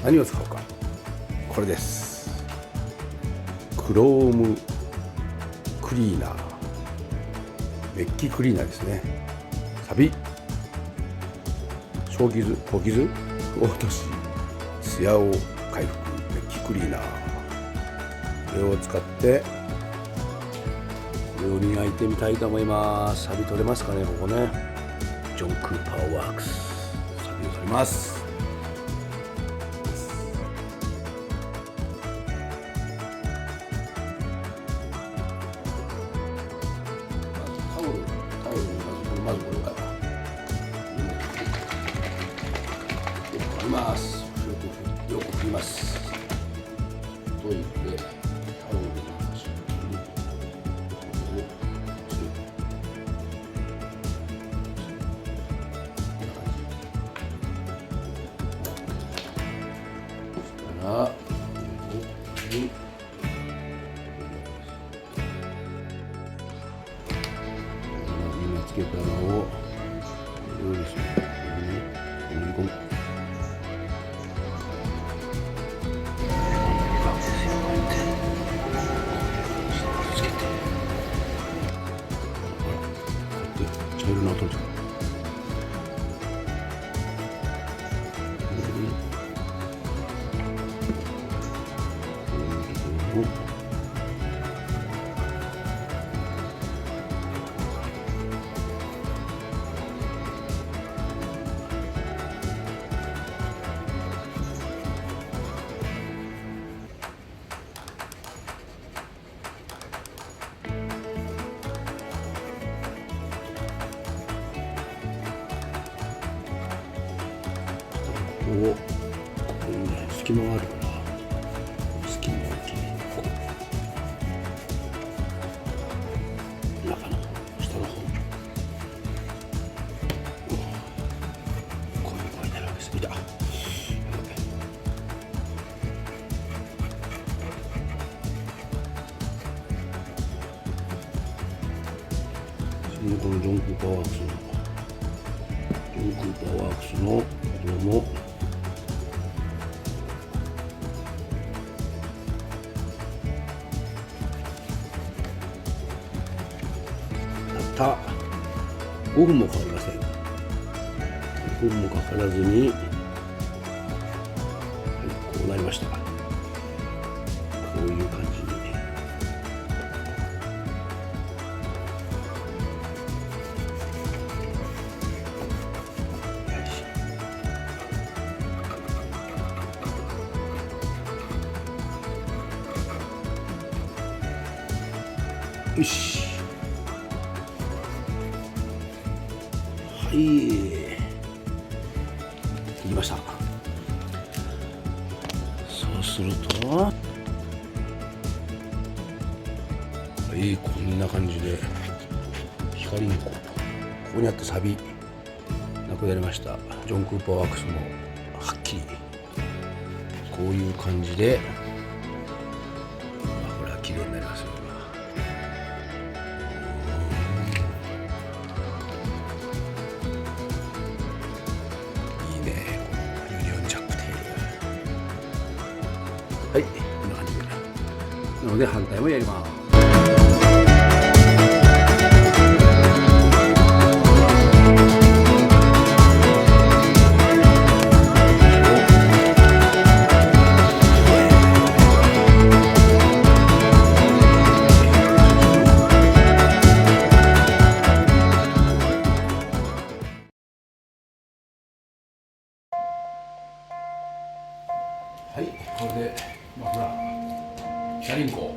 何を使うか、これです。クロームクリーナー、メッキクリーナーですね。サビ、小傷、小傷を落とし、ツヤを回復、メッキクリーナー、これを使ってこれを磨いてみたいと思います。サビ取れますかね、ここね。ジョン・クーパーワークス、サビを取ります。まずこれから振ります。よく振ります。といってタオルでつけたのを茶色の跡じゃん。ここにね、隙間があるから、隙間を切り、中の下の方、こういう感じになるわけです。見た。このジョン・クーパーワークスのこれもたった5分もかかりません。5分もかからずに、はい、こうなりました。こういう感じに。よし。はい。できました。そうすると、はい、こんな感じで光にここにあったサビなくなりました。ジョン・クーパーワークスもはっきりこういう感じで、これは綺麗になりますよ。はい、こんな感じで。なので反対もやります。はい、これでマフラー、車輪工